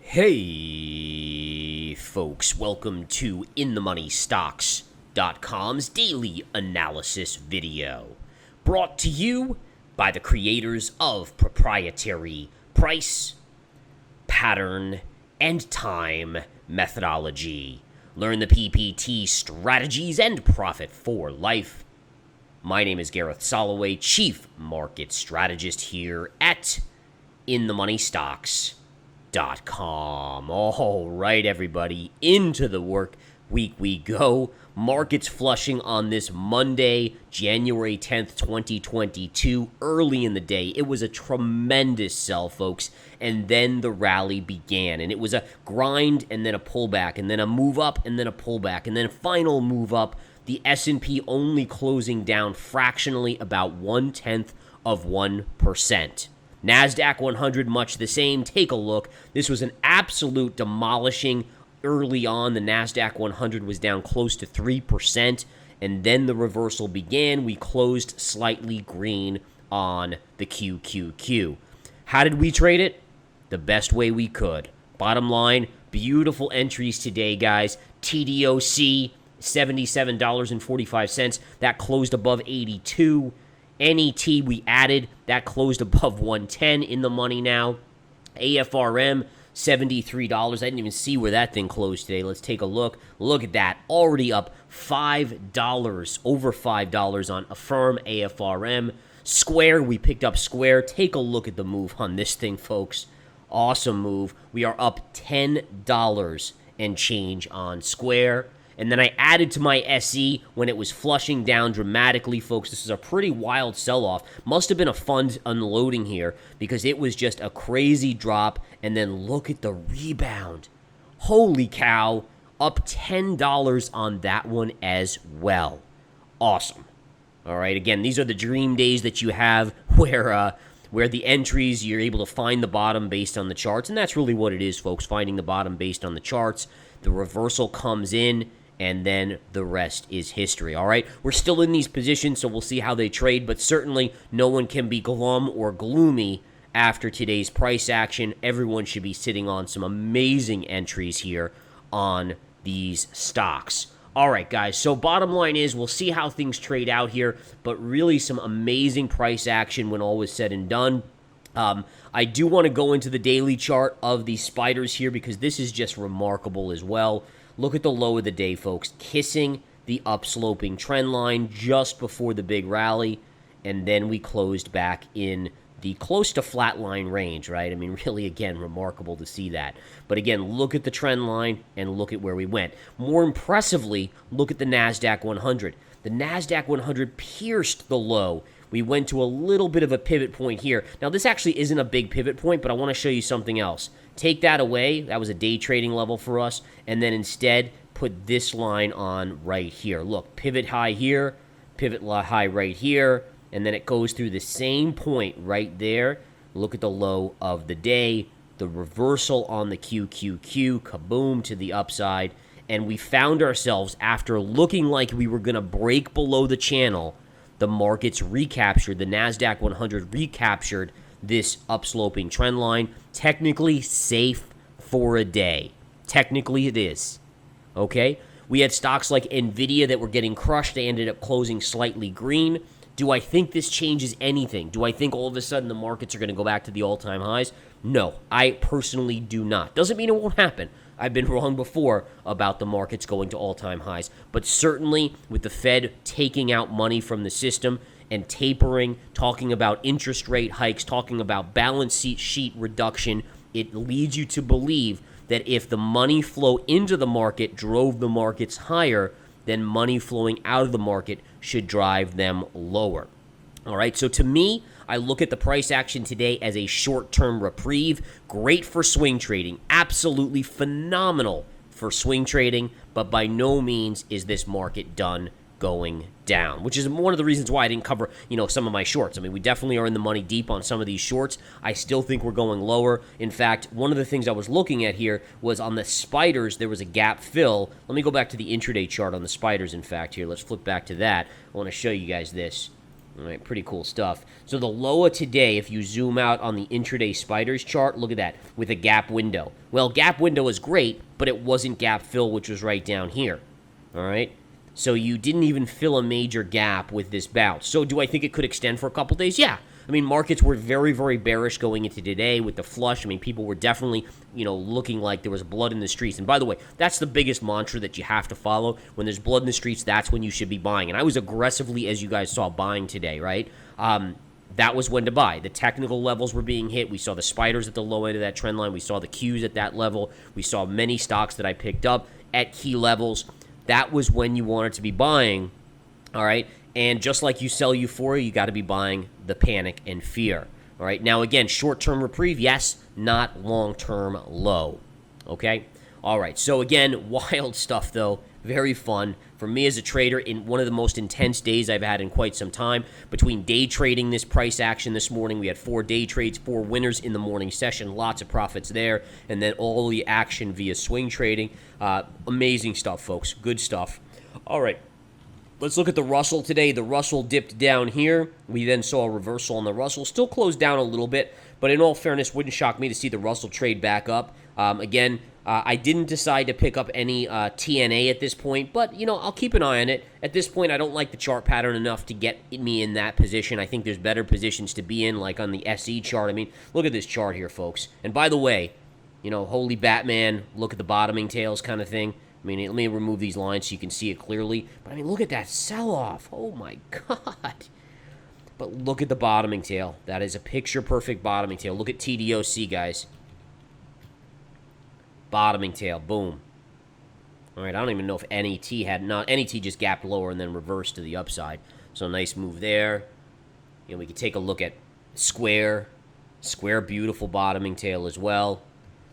Hey, folks, welcome to InTheMoneyStocks.com's daily analysis video, brought to you by the creators of proprietary price, pattern, and time methodology. Learn the PPT strategies and profit for life. My name is Gareth Soloway, Chief Market Strategist here at InTheMoneyStocks.com. All right, everybody, into the work week we go. Markets flushing on this Monday, January 10th, 2022, early in the day. It was a tremendous sell, folks, and then the rally began, and it was a grind and then a pullback, and then a move up and then a pullback, and then a final move up. The S&P only closing down fractionally about 0.1%. NASDAQ 100, much the same. Take a look. This was an absolute demolishing early on. The NASDAQ 100 was down close to 3%, and then the reversal began. We closed slightly green on the QQQ. How did we trade it? The best way we could. Bottom line, beautiful entries today, guys. TDOC, $77.45. That closed above 82. NET we added, that closed above 110 in the money now. AFRM, $73. I didn't even see where that thing closed today. Let's take a look. Look at that. Already up $5, over $5 on Affirm, AFRM. Square, we picked up Square. Take a look at the move on this thing, folks. Awesome move. We are up $10 and change on Square. And then I added to my SE when it was flushing down dramatically, folks. This is a pretty wild sell-off. Must have been a fund unloading here because it was just a crazy drop. And then look at the rebound. Holy cow. Up $10 on that one as well. Awesome. All right, again, these are the dream days that you have where the entries, you're able to find the bottom based on the charts. And that's really what it is, folks, finding the bottom based on the charts. The reversal comes in, and then the rest is history, all right? We're still in these positions, so we'll see how they trade, but certainly no one can be glum or gloomy after today's price action. Everyone should be sitting on some amazing entries here on these stocks. All right, guys, so bottom line is we'll see how things trade out here, but really some amazing price action when all was said and done. I do want to go into the daily chart of these spiders here because this is just remarkable as well. Look at the low of the day, folks, kissing the upsloping trend line just before the big rally, and then we closed back in the close to flatline range, right? I mean, really, again, remarkable to see that. But again, look at the trend line and look at where we went. More impressively, look at the NASDAQ 100. The NASDAQ 100 pierced the low. We went to a little bit of a pivot point here. Now, this actually isn't a big pivot point, but I want to show you something else. Take that away. That was a day trading level for us. And then instead, put this line on right here. Look, pivot high here, pivot high right here, and then it goes through the same point right there. Look at the low of the day, the reversal on the QQQ, kaboom to the upside. And we found ourselves, after looking like we were going to break below the channel, the markets recaptured, the NASDAQ 100 recaptured this upsloping trend line. Technically safe for a day. Technically it is. Okay? We had stocks like NVIDIA that were getting crushed. They ended up closing slightly green. Do I think this changes anything? Do I think all of a sudden the markets are going to go back to the all-time highs? No, I personally do not. Doesn't mean it won't happen. I've been wrong before about the markets going to all-time highs. But certainly with the Fed taking out money from the system and tapering, talking about interest rate hikes, talking about balance sheet reduction, it leads you to believe that if the money flow into the market drove the markets higher, then money flowing out of the market should drive them lower. All right, so to me, I look at the price action today as a short-term reprieve. Great for swing trading. Absolutely phenomenal for swing trading, but by no means is this market done going down, which is one of the reasons why I didn't cover, some of my shorts. I mean, we definitely are in the money deep on some of these shorts. I still think we're going lower. In fact, one of the things I was looking at here was on the spiders, there was a gap fill. Let me go back to the intraday chart on the spiders, in fact, here. Let's flip back to that. I want to show you guys this. All right, pretty cool stuff. So the lower today, if you zoom out on the intraday spiders chart, look at that, with a gap window. Well, gap window is great, but it wasn't gap fill, which was right down here. All right? So you didn't even fill a major gap with this bounce. So do I think it could extend for a couple days? Yeah. I mean, markets were very, very bearish going into today with the flush. I mean, people were definitely, looking like there was blood in the streets. And by the way, that's the biggest mantra that you have to follow. When there's blood in the streets, that's when you should be buying. And I was aggressively, as you guys saw, buying today, right? That was when to buy. The technical levels were being hit. We saw the spiders at the low end of that trend line. We saw the Qs at that level. We saw many stocks that I picked up at key levels. That was when you wanted to be buying, all right? And just like you sell euphoria, you got to be buying the panic and fear. All right. Now, again, short-term reprieve, yes, not long-term low. Okay. All right. So, again, wild stuff, though. Very fun. For me as a trader, in one of the most intense days I've had in quite some time. Between day trading this price action this morning, we had 4 day trades, 4 winners in the morning session. Lots of profits there. And then all the action via swing trading. Amazing stuff, folks. Good stuff. All right. Let's look at the Russell today. The Russell dipped down here. We then saw a reversal on the Russell. Still closed down a little bit, but in all fairness, wouldn't shock me to see the Russell trade back up. Again, I didn't decide to pick up any TNA at this point, but, I'll keep an eye on it. At this point, I don't like the chart pattern enough to get me in that position. I think there's better positions to be in, like on the SE chart. I mean, look at this chart here, folks. And by the way, holy Batman, look at the bottoming tails kind of thing. I mean, let me remove these lines so you can see it clearly. But, I mean, look at that sell-off. Oh, my God. But look at the bottoming tail. That is a picture-perfect bottoming tail. Look at TDOC, guys. Bottoming tail. Boom. All right, I don't even know if NET had not. NET just gapped lower and then reversed to the upside. So, nice move there. We could take a look at Square. Square, beautiful bottoming tail as well.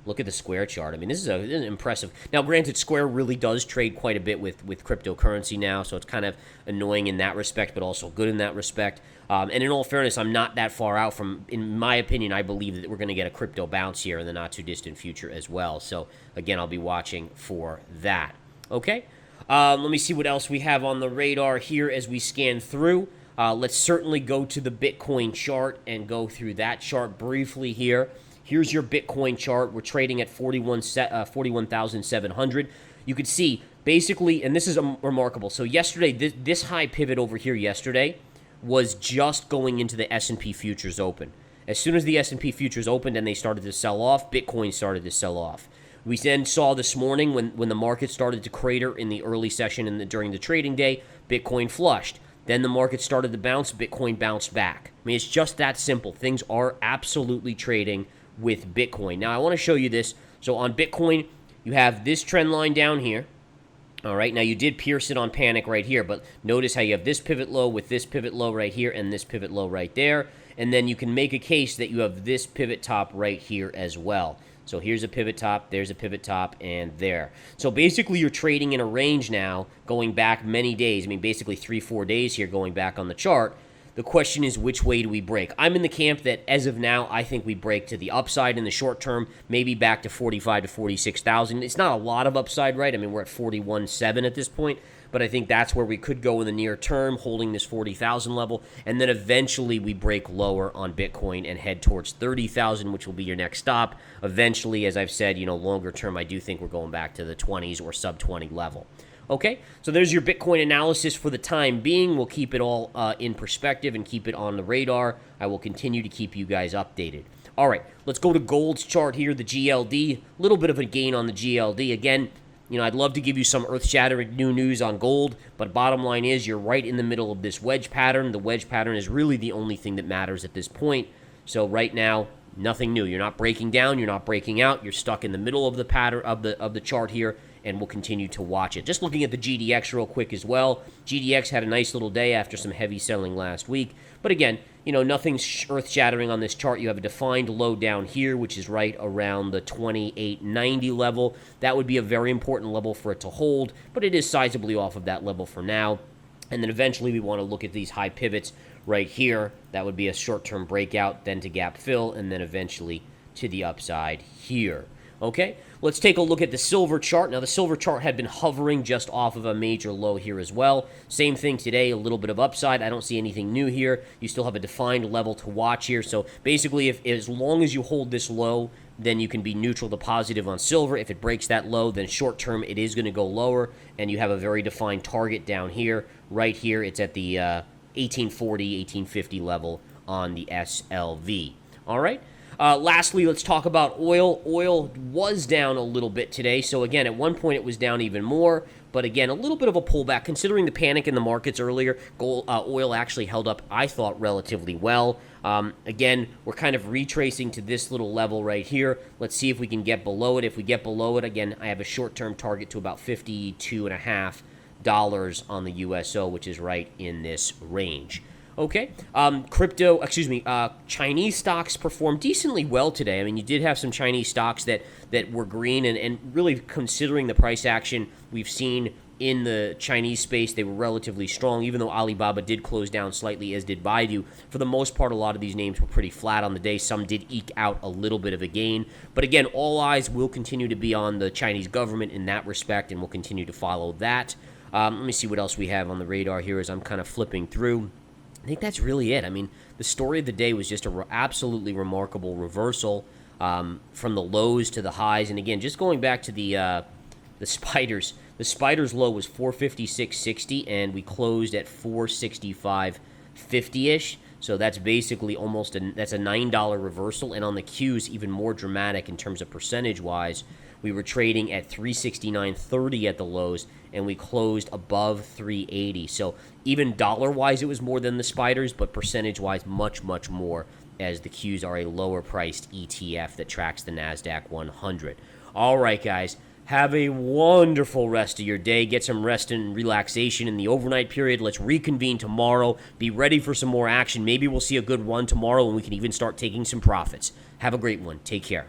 Look at the Square chart. I mean, this is an impressive. Now, granted, Square really does trade quite a bit with cryptocurrency now, so it's kind of annoying in that respect, but also good in that respect. And in all fairness, I'm not that far out from, in my opinion, I believe that we're going to get a crypto bounce here in the not-too-distant future as well. So, again, I'll be watching for that. Okay? Let me see what else we have on the radar here as we scan through. Let's certainly go to the Bitcoin chart and go through that chart briefly here. Here's your Bitcoin chart. We're trading at 41,700. You could see basically, and this is remarkable. So yesterday, this high pivot over here yesterday was just going into the S&P futures open. As soon as the S&P futures opened and they started to sell off, Bitcoin started to sell off. We then saw this morning when the market started to crater in the early session and during the trading day, Bitcoin flushed. Then the market started to bounce, Bitcoin bounced back. I mean, it's just that simple. Things are absolutely trading with Bitcoin. Now, I want to show you this. So on Bitcoin, you have this trend line down here. All right, now you did pierce it on panic right here, but notice how you have this pivot low with this pivot low right here and this pivot low right there. And then you can make a case that you have this pivot top right here as well. So here's a pivot top, there's a pivot top, and there. So basically you're trading in a range now going back many days. I mean, basically 3-4 days here going back on the chart. The question is, which way do we break? I'm in the camp that, as of now, I think we break to the upside in the short term, maybe back to 45 to 46,000. It's not a lot of upside, right? I mean, we're at 41.7 at this point, but I think that's where we could go in the near term, holding this 40,000 level, and then eventually we break lower on Bitcoin and head towards 30,000, which will be your next stop. Eventually, as I've said, longer term, I do think we're going back to the 20s or sub-20 level. Okay, so there's your Bitcoin analysis for the time being. We'll keep it all in perspective and keep it on the radar. I will continue to keep you guys updated. All right, let's go to gold's chart here, the GLD. A little bit of a gain on the GLD. Again, I'd love to give you some earth-shattering new news on gold, but bottom line is you're right in the middle of this wedge pattern. The wedge pattern is really the only thing that matters at this point. So right now, nothing new. You're not breaking down. You're not breaking out. You're stuck in the middle of the pattern of the chart here, and we'll continue to watch it. Just looking at the GDX real quick as well. GDX had a nice little day after some heavy selling last week. But again, nothing earth-shattering on this chart. You have a defined low down here, which is right around the 2890 level. That would be a very important level for it to hold, but it is sizably off of that level for now. And then eventually we want to look at these high pivots right here. That would be a short-term breakout, then to gap fill, and then eventually to the upside here. Okay, let's take a look at the silver chart. Now, the silver chart had been hovering just off of a major low here as well. Same thing today, a little bit of upside. I don't see anything new here. You still have a defined level to watch here. So basically, if as long as you hold this low, then you can be neutral to positive on silver. If it breaks that low, then short term it is going to go lower, and you have a very defined target down here. Right here, it's at the 1840, 1850 level on the SLV. All right. Lastly, let's talk about oil. Oil was down a little bit today. So, again, at one point it was down even more. But, again, a little bit of a pullback. Considering the panic in the markets earlier, oil actually held up, I thought, relatively well. Again, we're kind of retracing to this little level right here. Let's see if we can get below it. If we get below it, again, I have a short-term target to about $52.50 on the USO, which is right in this range. Okay, Chinese stocks performed decently well today. I mean, you did have some Chinese stocks that were green, and really considering the price action we've seen in the Chinese space, they were relatively strong, even though Alibaba did close down slightly, as did Baidu. For the most part, a lot of these names were pretty flat on the day. Some did eke out a little bit of a gain. But again, all eyes will continue to be on the Chinese government in that respect, and we'll continue to follow that. Let me see what else we have on the radar here as I'm kind of flipping through. I think that's really it. I mean, the story of the day was just a absolutely remarkable reversal from the lows to the highs. And again, just going back to the spiders, the spiders low was 456.60, and we closed at 465.50-ish. So that's basically that's a $9 reversal. And on the Qs, even more dramatic in terms of percentage-wise. We were trading at 369.30 at the lows, and we closed above 380. So even dollar-wise, it was more than the spiders, but percentage-wise, much, much more, as the Qs are a lower-priced ETF that tracks the NASDAQ 100. All right, guys. Have a wonderful rest of your day. Get some rest and relaxation in the overnight period. Let's reconvene tomorrow. Be ready for some more action. Maybe we'll see a good run tomorrow, and we can even start taking some profits. Have a great one. Take care.